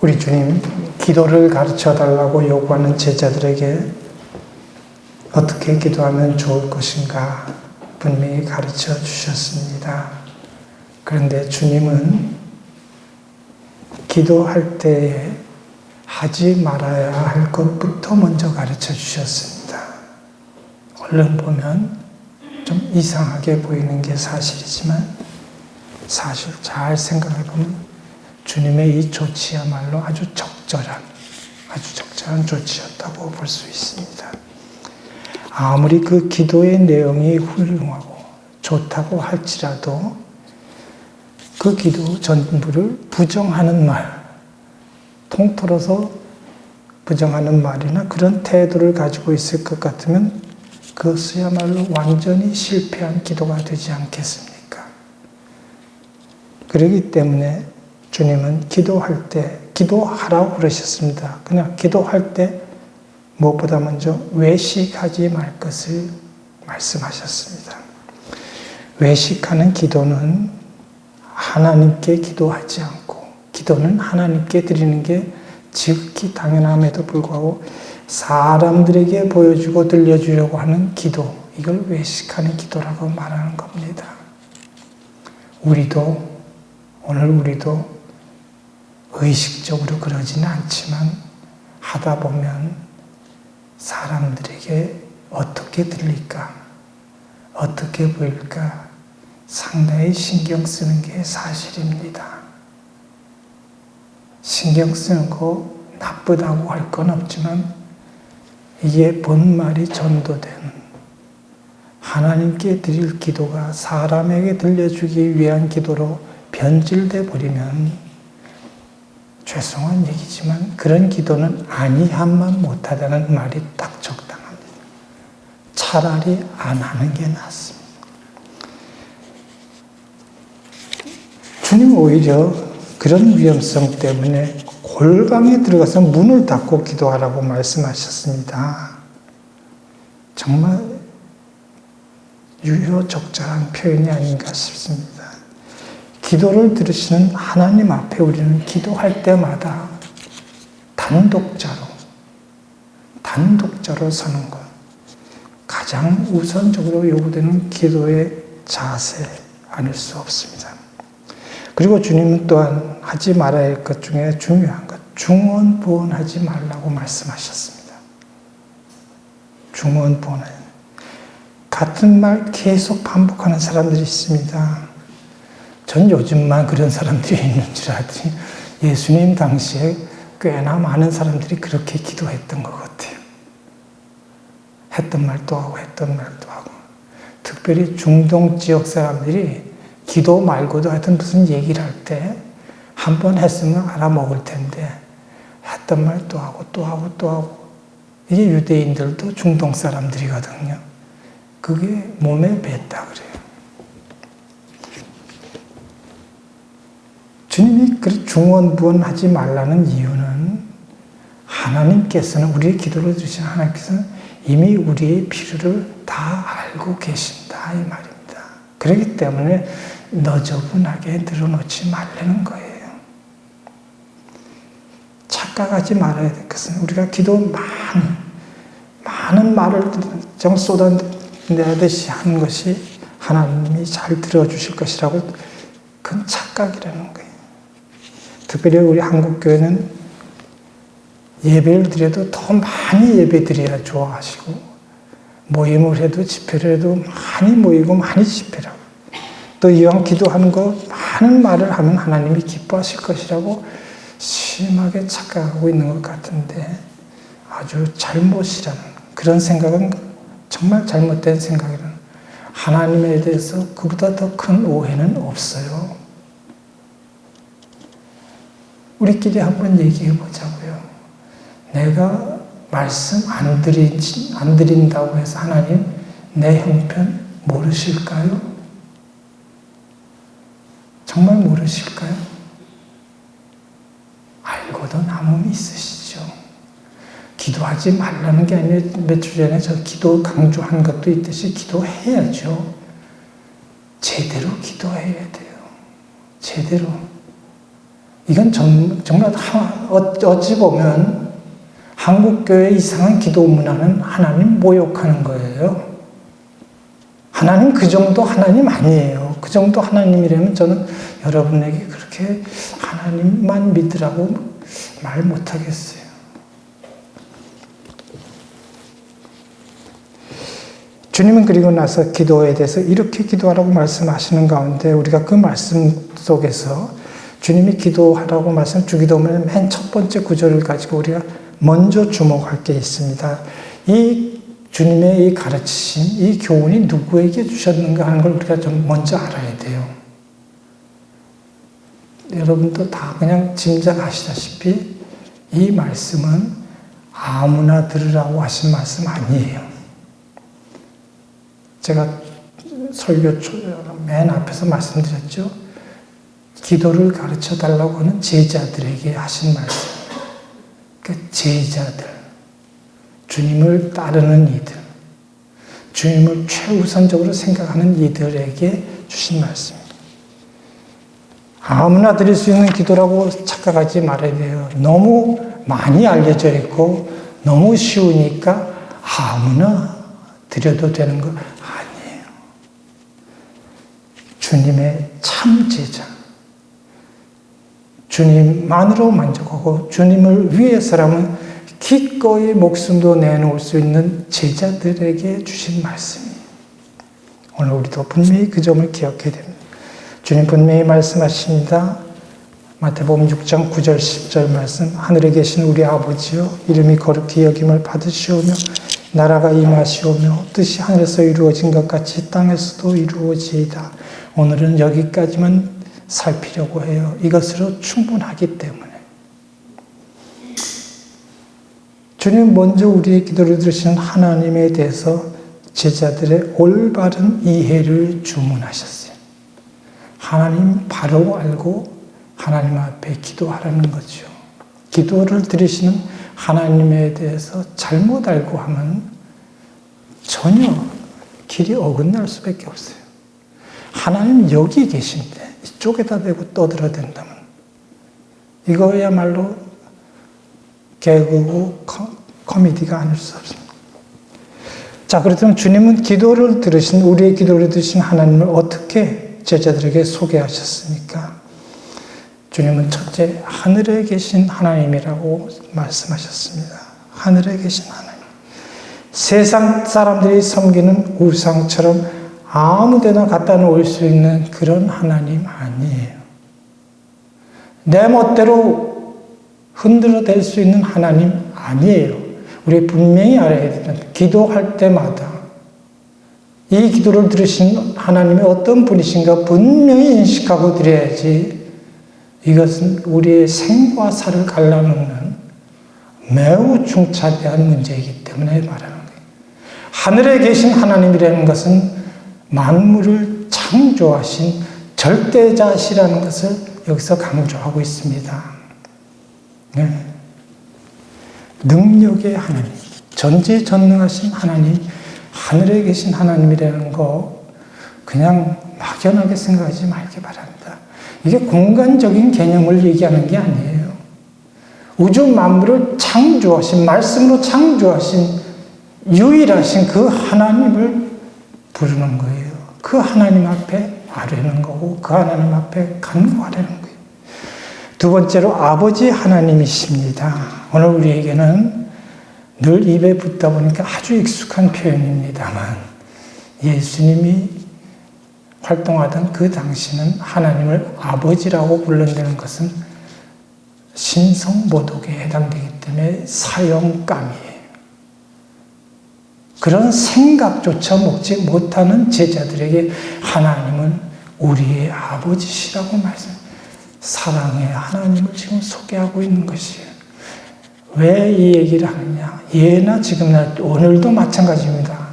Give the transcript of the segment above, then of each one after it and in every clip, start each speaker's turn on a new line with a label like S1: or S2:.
S1: 우리 주님 기도를 가르쳐 달라고 요구하는 제자들에게 어떻게 기도하면 좋을 것인가 분명히 가르쳐 주셨습니다. 그런데 주님은 기도할 때에 하지 말아야 할 것부터 먼저 가르쳐 주셨습니다. 얼른 보면 좀 이상하게 보이는 게 사실이지만 사실 잘 생각해 보면 주님의 이 조치야말로 아주 적절한 조치였다고 볼 수 있습니다. 아무리 그 기도의 내용이 훌륭하고 좋다고 할지라도 그 기도 전부를 부정하는 말, 통틀어서 부정하는 말이나 그런 태도를 가지고 있을 것 같으면 그것이야말로 완전히 실패한 기도가 되지 않겠습니까? 그렇기 때문에 주님은 기도할 때 기도하라고 그러셨습니다. 그냥 기도할 때 무엇보다 먼저 외식하지 말 것을 말씀하셨습니다. 외식하는 기도는 하나님께 기도하지 않고 기도는 하나님께 드리는 게 지극히 당연함에도 불구하고 사람들에게 보여주고 들려주려고 하는 기도, 이걸 외식하는 기도라고 말하는 겁니다. 오늘 우리도 의식적으로 그러지는 않지만 하다 보면 사람들에게 어떻게 들릴까, 어떻게 보일까 상당히 신경 쓰는 게 사실입니다. 신경 쓰는 거 나쁘다고 할 건 없지만 이게 본말이 전도되는 하나님께 드릴 기도가 사람에게 들려주기 위한 기도로 변질돼 버리면 죄송한 얘기지만 그런 기도는 아니함만 못하다는 말이 딱 적당합니다. 차라리 안 하는 게 낫습니다. 주님 오히려 그런 위험성 때문에 골방에 들어가서 문을 닫고 기도하라고 말씀하셨습니다. 정말 유효적절한 표현이 아닌가 싶습니다. 기도를 들으시는 하나님 앞에 우리는 기도할 때마다 단독자로 서는 것. 가장 우선적으로 요구되는 기도의 자세 아닐 수 없습니다. 그리고 주님은 또한 하지 말아야 할 것 중에 중요한 것, 중언부언하지 말라고 말씀하셨습니다. 중언부언. 같은 말 계속 반복하는 사람들이 있습니다. 전 요즘만 그런 사람들이 있는 줄 알았더니 예수님 당시에 꽤나 많은 사람들이 그렇게 기도했던 것 같아요. 했던 말도 하고 했던 말도 하고. 특별히 중동 지역 사람들이 기도 말고도 하여튼 무슨 얘기를 할 때 한 번 했으면 알아먹을 텐데 했던 말 또 하고 또 하고 또 하고. 이게 유대인들도 중동 사람들이거든요. 그게 몸에 뱄다 그래요. 주님이 그 중언부언하지 말라는 이유는 하나님께서는 우리의 기도를 들으신 하나님께서는 이미 우리의 필요를 다 알고 계신다 이 말입니다. 그렇기 때문에 너저분하게 늘어놓지 말라는 거예요. 착각하지 말아야 될 것은 우리가 기도 많은 말을 좀 쏟아내듯이 하는 것이 하나님이 잘 들어주실 것이라고 그건 착각이라는 거예요. 특별히 우리 한국교회는 예배를 드려도 더 많이 예배 드려야 좋아하시고 모임을 해도 집회를 해도 많이 모이고 많이 집회를 하고 또 이왕 기도하는 거 많은 말을 하면 하나님이 기뻐하실 것이라고 심하게 착각하고 있는 것 같은데 아주 잘못이라는 그런 생각은 정말 잘못된 생각이라는 하나님에 대해서 그보다 더 큰 오해는 없어요. 우리끼리 한번 얘기해 보자고요. 내가 말씀 안 드린다고 해서 하나님 내 형편 모르실까요? 정말 모르실까요? 알고도 남음이 있으시죠. 기도하지 말라는 게 아니라 몇 주 전에 저 기도 강조한 것도 있듯이 기도해야죠. 제대로 기도해야 돼요. 제대로. 이건 정말 어찌 보면 한국교회 이상한 기도 문화는 하나님 모욕하는 거예요. 하나님 그 정도 하나님 아니에요. 그 정도 하나님이라면 저는 여러분에게 그렇게 하나님만 믿으라고 말 못하겠어요. 주님은 그리고 나서 기도에 대해서 이렇게 기도하라고 말씀하시는 가운데 우리가 그 말씀 속에서 주님이 기도하라고 말씀 주기도문의 맨 첫 번째 구절을 가지고 우리가 먼저 주목할 게 있습니다. 이 주님의 이 가르치심, 이 교훈이 누구에게 주셨는가 하는 걸 우리가 좀 먼저 알아야 돼요. 여러분도 다 그냥 짐작하시다시피 이 말씀은 아무나 들으라고 하신 말씀 아니에요. 제가 설교 맨 앞에서 말씀드렸죠. 기도를 가르쳐 달라고 하는 제자들에게 하신 말씀. 그 제자들, 주님을 따르는 이들, 주님을 최우선적으로 생각하는 이들에게 주신 말씀입니다. 아무나 드릴 수 있는 기도라고 착각하지 말아야 돼요. 너무 많이 알려져 있고 너무 쉬우니까 아무나 드려도 되는 거 아니에요. 주님의 참 제자, 주님만으로 만족하고 주님을 위해서라면 기꺼이 목숨도 내놓을 수 있는 제자들에게 주신 말씀이에요. 오늘 우리도 분명히 그 점을 기억해야 됩니다. 주님 분명히 말씀하십니다. 마태복음 6장 9절 10절 말씀, 하늘에 계신 우리 아버지여 이름이 거룩히 여김을 받으시오며 나라가 임하시오며 뜻이 하늘에서 이루어진 것 같이 땅에서도 이루어지이다. 오늘은 여기까지만 살피려고 해요. 이것으로 충분하기 때문에. 주님 먼저 우리의 기도를 들으시는 하나님에 대해서 제자들의 올바른 이해를 주문하셨어요. 하나님 바로 알고 하나님 앞에 기도하라는 거죠. 기도를 들으시는 하나님에 대해서 잘못 알고 하면 전혀 길이 어긋날 수밖에 없어요. 하나님 여기 계신데 이쪽에다 대고 떠들어댄다면 이거야말로 개그고 코미디가 아닐 수 없습니다. 자, 그렇다면 주님은 기도를 들으신, 우리의 기도를 들으신 하나님을 어떻게 제자들에게 소개하셨습니까? 주님은 첫째, 하늘에 계신 하나님이라고 말씀하셨습니다. 하늘에 계신 하나님. 세상 사람들이 섬기는 우상처럼 아무 데나 갖다 놓을 수 있는 그런 하나님 아니에요. 내 멋대로 흔들어 댈 수 있는 하나님 아니에요. 우리 분명히 알아야 됩니다. 기도할 때마다 이 기도를 들으신 하나님이 어떤 분이신가 분명히 인식하고 드려야지 이것은 우리의 생과 사를 갈라놓는 매우 중차대한 문제이기 때문에 말하는 거예요. 하늘에 계신 하나님이라는 것은 만물을 창조하신 절대자시라는 것을 여기서 강조하고 있습니다. 네. 능력의 하나님, 전지전능하신 하나님, 하늘에 계신 하나님이라는 거 그냥 막연하게 생각하지 말기 바랍니다. 이게 공간적인 개념을 얘기하는 게 아니에요. 우주 만물을 창조하신, 말씀으로 창조하신 유일하신 그 하나님을 부르는 거예요. 그 하나님 앞에 아뢰는 거고 그 하나님 앞에 간구하려는 거예요. 두 번째로 아버지 하나님이십니다. 오늘 우리에게는 늘 입에 붙다 보니까 아주 익숙한 표현입니다만 예수님이 활동하던 그 당시는 하나님을 아버지라고 부른다는 것은 신성모독에 해당되기 때문에 사형감이에요. 그런 생각조차 먹지 못하는 제자들에게 하나님은 우리의 아버지시라고 사랑의 하나님을 지금 소개하고 있는 것이에요. 왜 이 얘기를 하느냐? 예나 지금이나 오늘도 마찬가지입니다.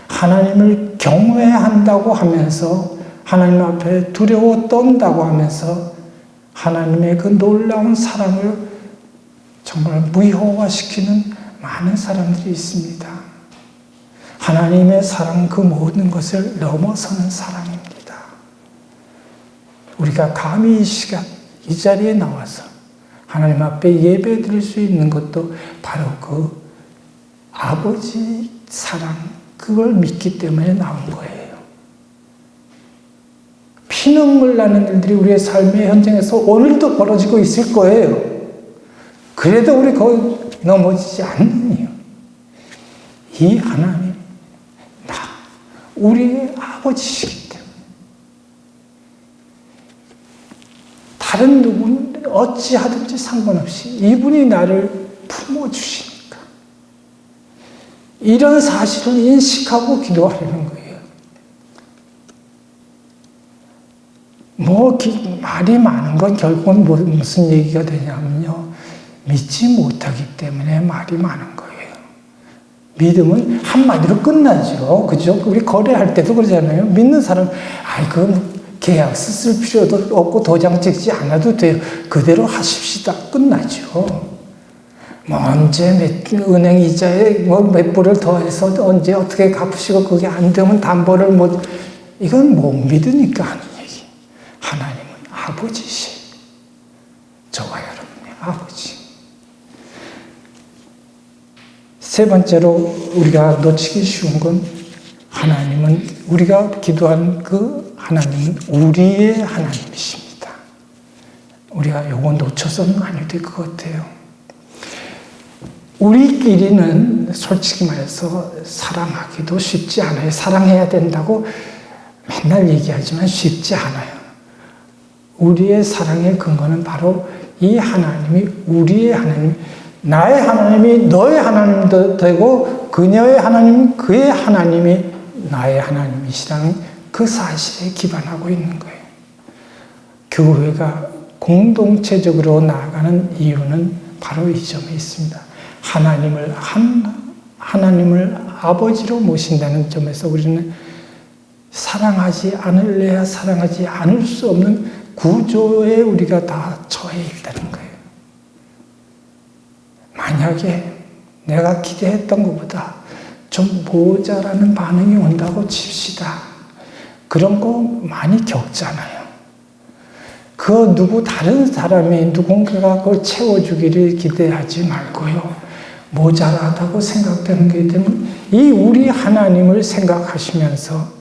S1: 하나님을 경외한다고 하면서 하나님 앞에 두려워 떤다고 하면서 하나님의 그 놀라운 사랑을 정말 무효화시키는 많은 사람들이 있습니다. 하나님의 사랑은 그 모든 것을 넘어서는 사랑입니다. 우리가 감히 이 시간, 이 자리에 나와서 하나님 앞에 예배 드릴 수 있는 것도 바로 그 아버지 사랑, 그걸 믿기 때문에 나온 거예요. 피눈물 나는 일들이 우리의 삶의 현장에서 오늘도 벌어지고 있을 거예요. 그래도 우리 거기 넘어지지 않는 이유. 이 하나님, 우리의 아버지시기 때문에. 다른 누구는 어찌하든지 상관없이 이분이 나를 품어주시니까. 이런 사실을 인식하고 기도하려는 거예요. 말이 많은 건 결국은 무슨 얘기가 되냐면요. 믿지 못하기 때문에 말이 많은 거예요. 믿음은 한마디로 끝나죠. 그죠? 우리 거래할 때도 그러잖아요. 믿는 사람, 계약서 쓸 필요도 없고 도장 찍지 않아도 돼요. 그대로 하십시다. 끝나죠. 언제 은행 이자에 몇 불을 더해서 언제 어떻게 갚으시고 그게 안 되면 담보를 이건 못 믿으니까 하는 얘기. 하나님은 아버지시. 저와 여러분의 아버지. 세 번째로 우리가 놓치기 쉬운 건 하나님은 우리가 기도한 그 하나님은 우리의 하나님이십니다. 우리가 요거 놓쳐서는 안 될 것 같아요. 우리끼리는 솔직히 말해서 사랑하기도 쉽지 않아요. 사랑해야 된다고 맨날 얘기하지만 쉽지 않아요. 우리의 사랑의 근거는 바로 이 하나님이 우리의 하나님, 나의 하나님이 너의 하나님도 되고 그녀의 하나님은 그의 하나님이 나의 하나님이시라는 그 사실에 기반하고 있는 거예요. 교회가 공동체적으로 나아가는 이유는 바로 이 점에 있습니다. 하나님을 아버지로 모신다는 점에서 우리는 사랑하지 않을래야 사랑하지 않을 수 없는 구조에 우리가 다 처해 있다는 거예요. 만약에 내가 기대했던 것보다 좀 모자라는 반응이 온다고 칩시다. 그런 거 많이 겪잖아요. 다른 사람이 누군가가 그걸 채워주기를 기대하지 말고요. 모자라다고 생각되는 게 되면 이 우리 하나님을 생각하시면서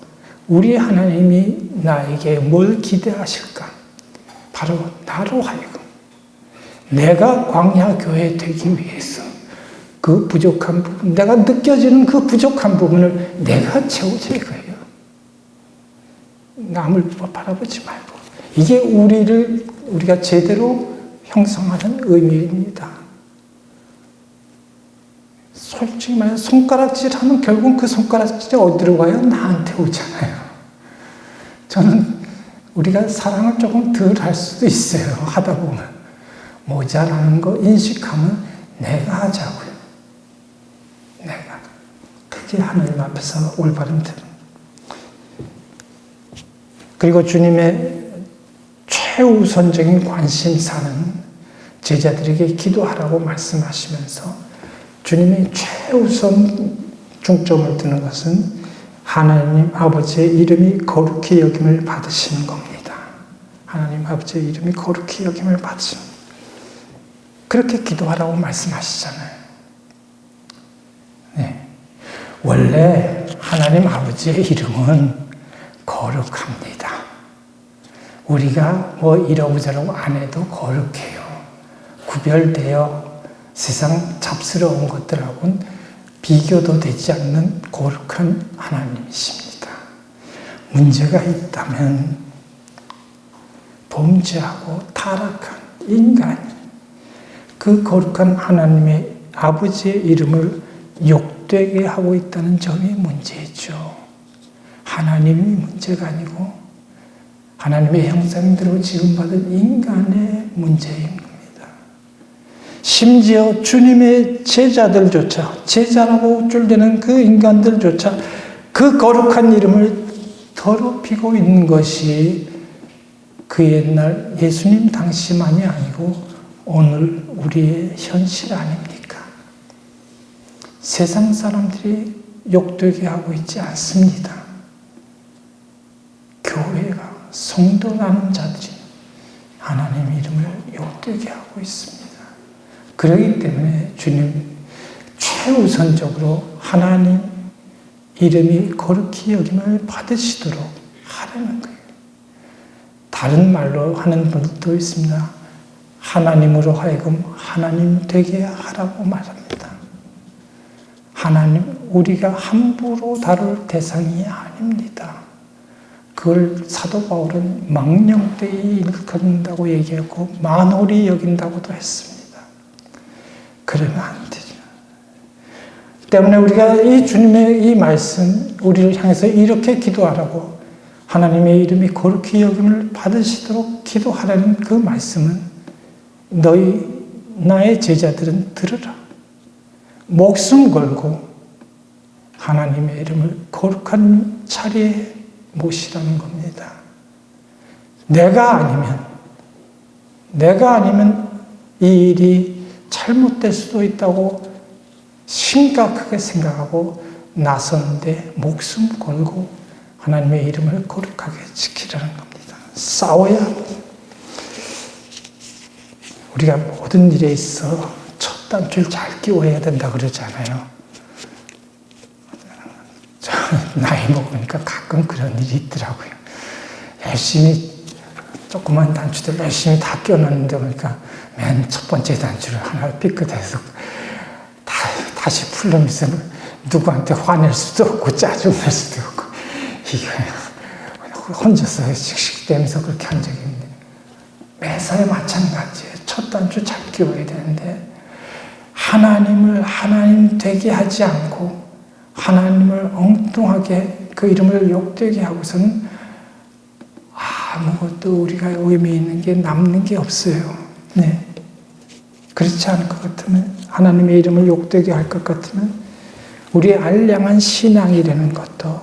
S1: 우리 하나님이 나에게 뭘 기대하실까? 바로 나로 하여금 내가 광야교회 되기 위해서 그 부족한 부분, 내가 느껴지는 그 부족한 부분을 내가 채워줄 거예요. 남을 바라보지 말고. 이게 우리가 제대로 형성하는 의미입니다. 솔직히 말해서 손가락질하면 결국 그 손가락질이 어디로 가요? 나한테 오잖아요. 저는 우리가 사랑을 조금 덜 할 수도 있어요. 하다 보면. 모자라는 거 인식하면 내가 하자고요. 내가. 그게 하나님 앞에서 올바른 대로. 그리고 주님의 최우선적인 관심사는 제자들에게 기도하라고 말씀하시면서 주님이 최우선 중점을 두는 것은 하나님 아버지의 이름이 거룩히 여김을 받으시는 겁니다. 하나님 아버지의 이름이 거룩히 여김을 받으시는 그렇게 기도하라고 말씀하시잖아요. 네. 원래 하나님 아버지의 이름은 거룩합니다. 우리가 이러고 저러고 안 해도 거룩해요. 구별되어 세상 잡스러운 것들하고는 비교도 되지 않는 거룩한 하나님이십니다. 문제가 있다면 범죄하고 타락한 인간이 그 거룩한 하나님의 아버지의 이름을 욕되게 하고 있다는 점이 문제죠. 하나님이 문제가 아니고 하나님의 형상대로 지음받은 인간의 문제인 겁니다. 심지어 주님의 제자들조차, 제자라고 우쭐대는 그 인간들조차 그 거룩한 이름을 더럽히고 있는 것이 그 옛날 예수님 당시만이 아니고 오늘 우리의 현실 아닙니까? 세상 사람들이 욕되게 하고 있지 않습니다. 교회가 성도라는 자들이 하나님 이름을 욕되게 하고 있습니다. 그렇기 때문에 주님 최우선적으로 하나님 이름이 거룩히 여김을 받으시도록 하라는 거예요. 다른 말로 하는 분도 있습니다. 하나님으로 하여금 하나님 되게 하라고 말합니다. 하나님, 우리가 함부로 다룰 대상이 아닙니다. 그걸 사도 바울은 망령되이 일컫는다고 얘기했고 만홀히 여긴다고도 했습니다. 그러면 안 되죠. 때문에 우리가 이 주님의 이 말씀, 우리를 향해서 이렇게 기도하라고 하나님의 이름이 거룩히 여김을 받으시도록 기도하라는 그 말씀은 나의 제자들은 들으라. 목숨 걸고 하나님의 이름을 거룩한 자리에 모시라는 겁니다. 내가 아니면 이 일이 잘못될 수도 있다고 심각하게 생각하고 나서는데 목숨 걸고 하나님의 이름을 거룩하게 지키라는 겁니다. 싸워야 합니다. 우리가 모든 일에 있어 첫 단추를 잘 끼워야 된다 그러잖아요. 나이 먹으니까 가끔 그런 일이 있더라고요. 열심히 조그만 단추들 열심히 다 끼워놨는데 보니까 맨 첫 번째 단추를 하나 삐끗해서 다시 풀려면서 누구한테 화낼 수도 없고 짜증낼 수도 없고 이거 혼자서 씩씩대면서 그렇게 한 적이 있는데 매사에 마찬가지예요. 첫 단추 잘 끼워야 되는데 하나님을 하나님 되게 하지 않고 하나님을 엉뚱하게 그 이름을 욕되게 하고서는 아무것도 우리가 의미 있는 게 남는 게 없어요. 네. 그렇지 않을 것 같으면 하나님의 이름을 욕되게 할 것 같으면 우리의 알량한 신앙이라는 것도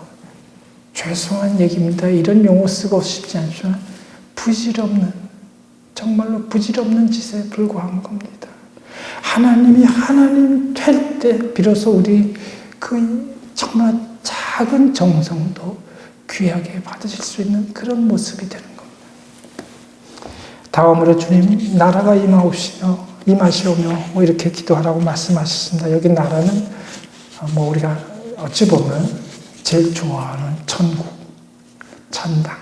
S1: 죄송한 얘기입니다. 이런 용어 쓰고 싶지 않지만 정말로 부질없는 짓에 불과한 겁니다. 하나님이 하나님 될 때 비로소 우리 그 정말 작은 정성도 귀하게 받으실 수 있는 그런 모습이 되는 겁니다. 다음으로 주님 나라가 임하시오며 이렇게 기도하라고 말씀하셨습니다. 여기 나라는 우리가 어찌 보면 제일 좋아하는 천국, 천당,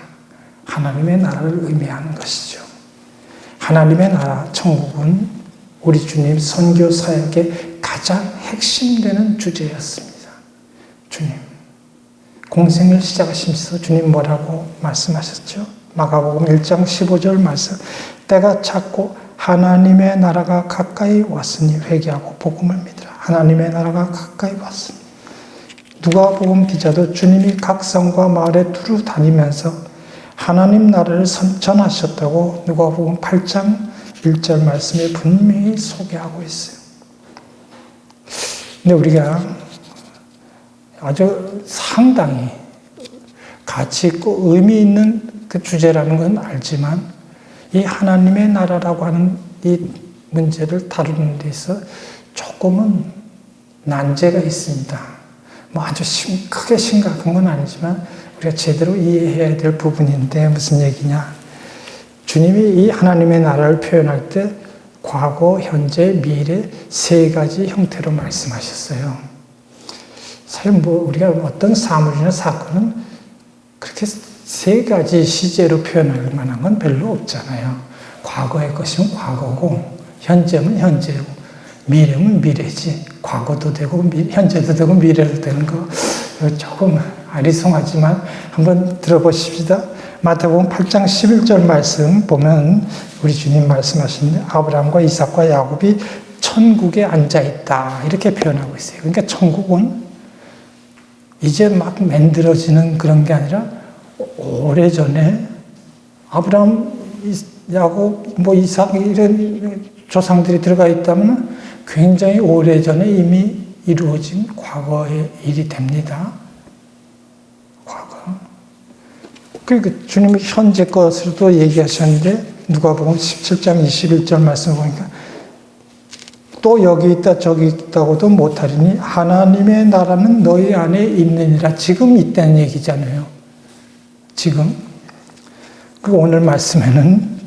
S1: 하나님의 나라를 의미하는 것이죠. 하나님의 나라, 천국은 우리 주님 선교 사역의 가장 핵심되는 주제였습니다. 주님, 공생을 시작하시면서 주님 뭐라고 말씀하셨죠? 마가복음 1장 15절 말씀, 때가 찼고 하나님의 나라가 가까이 왔으니 회개하고 복음을 믿으라. 하나님의 나라가 가까이 왔으니. 누가복음 기자도 주님이 각 성과 마을에 두루 다니면서 하나님 나라를 선전하셨다고 누가복음 8장 1절 말씀에 분명히 소개하고 있어요. 근데 우리가 아주 상당히 가치 있고 의미 있는 그 주제라는 건 알지만 이 하나님의 나라라고 하는 이 문제를 다루는 데 있어 조금은 난제가 있습니다. 아주 크게 심각한 건 아니지만 우리가 제대로 이해해야 될 부분인데 무슨 얘기냐. 주님이 이 하나님의 나라를 표현할 때 과거, 현재, 미래 세 가지 형태로 말씀하셨어요. 사실 우리가 어떤 사물이나 사건은 그렇게 세 가지 시제로 표현할 만한 건 별로 없잖아요. 과거의 것이면 과거고, 현재면 현재고, 미래면 미래지. 과거도 되고, 현재도 되고, 미래도 되는 거 조금 아리송하지만 한번 들어보십시다. 마태복음 8장 11절 말씀 보면 우리 주님 말씀하시는데 아브라함과 이삭과 야곱이 천국에 앉아있다 이렇게 표현하고 있어요. 그러니까 천국은 이제 막 만들어지는 그런 게 아니라 오래전에 아브라함, 야곱, 이삭 이런 조상들이 들어가 있다면 굉장히 오래전에 이미 이루어진 과거의 일이 됩니다. 과거. 그리고 주님이 현재 것으로도 얘기하셨는데 누가복음 17장 21절 말씀 보니까 또 여기 있다 저기 있다고도 못하리니 하나님의 나라는 너희 안에 있느니라. 지금 있다는 얘기잖아요. 지금. 그리고 오늘 말씀에는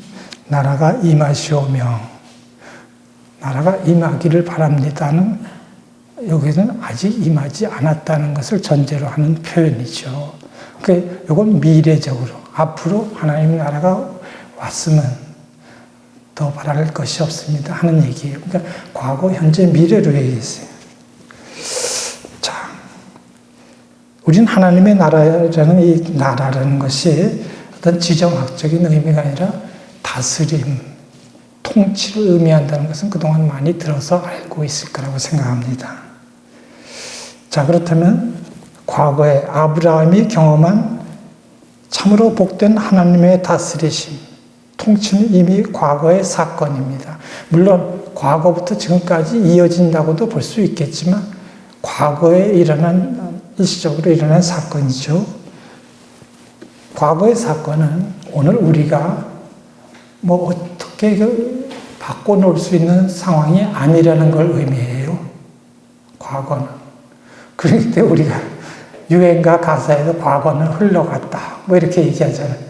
S1: 나라가 임하시오며 나라가 임하기를 바랍니다는 여기는 아직 임하지 않았다는 것을 전제로 하는 표현이죠. 이건 미래적으로 앞으로 하나님 나라가 왔으면 더 바랄 것이 없습니다 하는 얘기예요. 그러니까 과거, 현재, 미래로 얘기했어요. 자, 우린 하나님의 나라라는 이 나라라는 것이 어떤 지정학적인 의미가 아니라 다스림, 통치를 의미한다는 것은 그동안 많이 들어서 알고 있을 거라고 생각합니다. 자, 그렇다면 과거에 아브라함이 경험한 참으로 복된 하나님의 다스리심, 통치는 이미 과거의 사건입니다. 물론 과거부터 지금까지 이어진다고도 볼 수 있겠지만 과거에 일어난, 일시적으로 일어난 사건이죠. 과거의 사건은 오늘 우리가 뭐 어떻게 바꿔놓을 수 있는 상황이 아니라는 걸 의미해요. 과거는. 그렇기 때문에 우리가 유행가 가사에도 과거는 흘러갔다 뭐 이렇게 얘기하잖아요.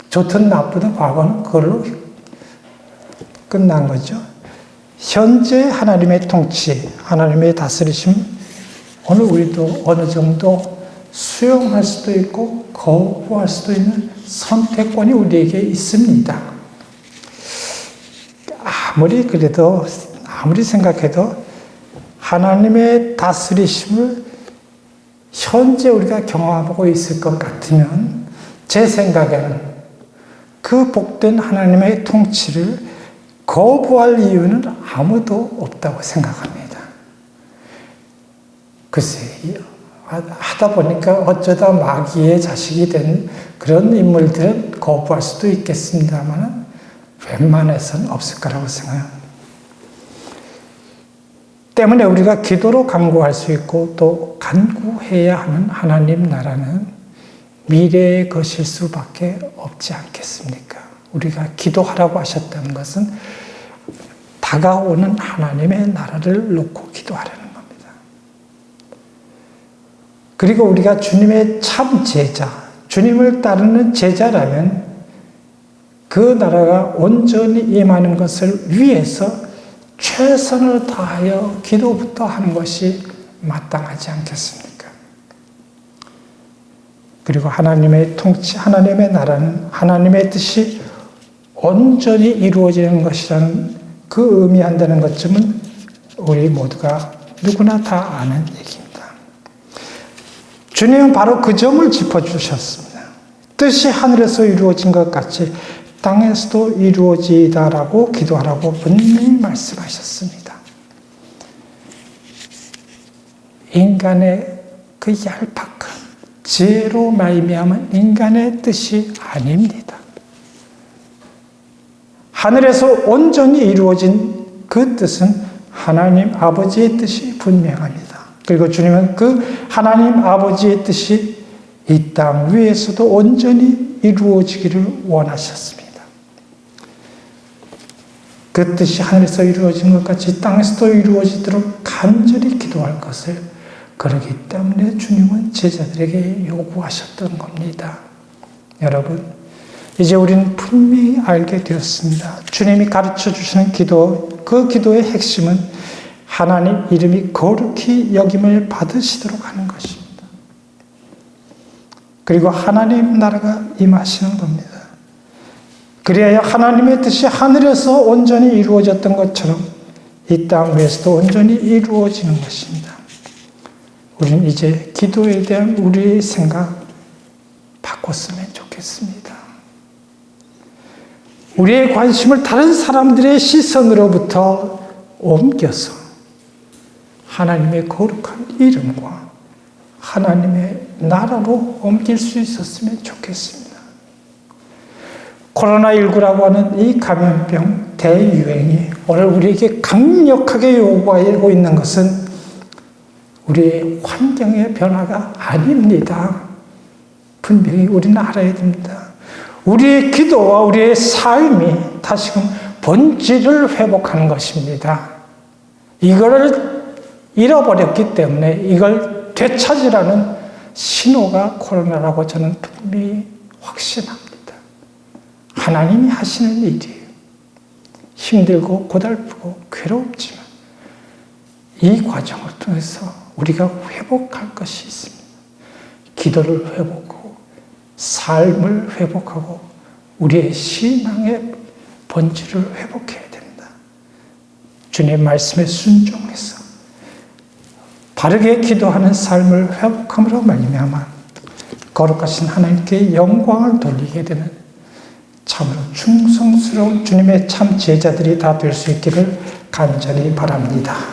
S1: 좋든 나쁘든 과거는 그걸로 끝난 거죠. 현재 하나님의 통치, 하나님의 다스리심, 오늘 우리도 어느 정도 수용할 수도 있고 거부할 수도 있는 선택권이 우리에게 있습니다. 아무리 생각해도 하나님의 다스리심을 현재 우리가 경험하고 있을 것 같으면 제 생각에는 그 복된 하나님의 통치를 거부할 이유는 아무도 없다고 생각합니다. 글쎄, 하다 보니까 어쩌다 마귀의 자식이 된 그런 인물들은 거부할 수도 있겠습니다만 웬만해서는 없을 거라고 생각합니다. 때문에 우리가 기도로 간구할 수 있고 또 간구해야 하는 하나님 나라는 미래의 것일 수밖에 없지 않겠습니까? 우리가 기도하라고 하셨다는 것은 다가오는 하나님의 나라를 놓고 기도하라는 겁니다. 그리고 우리가 주님의 참 제자, 주님을 따르는 제자라면 그 나라가 온전히 임하는 것을 위해서 최선을 다하여 기도부터 하는 것이 마땅하지 않겠습니까? 그리고 하나님의 통치, 하나님의 나라는 하나님의 뜻이 온전히 이루어지는 것이라는 그 의미한다는 것쯤은 우리 모두가 누구나 다 아는 얘기입니다. 주님은 바로 그 점을 짚어주셨습니다. 뜻이 하늘에서 이루어진 것 같이 땅에서도 이루어지다라고 기도하라고 분명히 말씀하셨습니다. 인간의 그 얄팍한 지혜로 말미암은 인간의 뜻이 아닙니다. 하늘에서 온전히 이루어진 그 뜻은 하나님 아버지의 뜻이 분명합니다. 그리고 주님은 그 하나님 아버지의 뜻이 이 땅 위에서도 온전히 이루어지기를 원하셨습니다. 그 뜻이 하늘에서 이루어진 것 같이 땅에서도 이루어지도록 간절히 기도할 것을 그러기 때문에 주님은 제자들에게 요구하셨던 겁니다. 여러분, 이제 우리는 분명히 알게 되었습니다. 주님이 가르쳐 주시는 기도, 그 기도의 핵심은 하나님 이름이 거룩히 여김을 받으시도록 하는 것입니다. 그리고 하나님 나라가 임하시는 겁니다. 그래야 하나님의 뜻이 하늘에서 온전히 이루어졌던 것처럼 이 땅 위에서도 온전히 이루어지는 것입니다. 우리는 이제 기도에 대한 우리의 생각 바꿨으면 좋겠습니다. 우리의 관심을 다른 사람들의 시선으로부터 옮겨서 하나님의 거룩한 이름과 하나님의 나라로 옮길 수 있었으면 좋겠습니다. 코로나19라고 하는 이 감염병 대유행이 오늘 우리에게 강력하게 요구하고 있는 것은 우리의 환경의 변화가 아닙니다. 분명히 우리는 알아야 됩니다. 우리의 기도와 우리의 삶이 다시금 본질을 회복하는 것입니다. 이걸 잃어버렸기 때문에 이걸 되찾으라는 신호가 코로나라고 저는 분명히 확신합니다. 하나님이 하시는 일이에요. 힘들고 고달프고 괴롭지만 이 과정을 통해서 우리가 회복할 것이 있습니다. 기도를 회복하고 삶을 회복하고 우리의 신앙의 본질을 회복해야 됩니다. 주님의 말씀에 순종해서 바르게 기도하는 삶을 회복함으로 말미암아 거룩하신 하나님께 영광을 돌리게 되는 참으로 충성스러운 주님의 참 제자들이 다 될 수 있기를 간절히 바랍니다.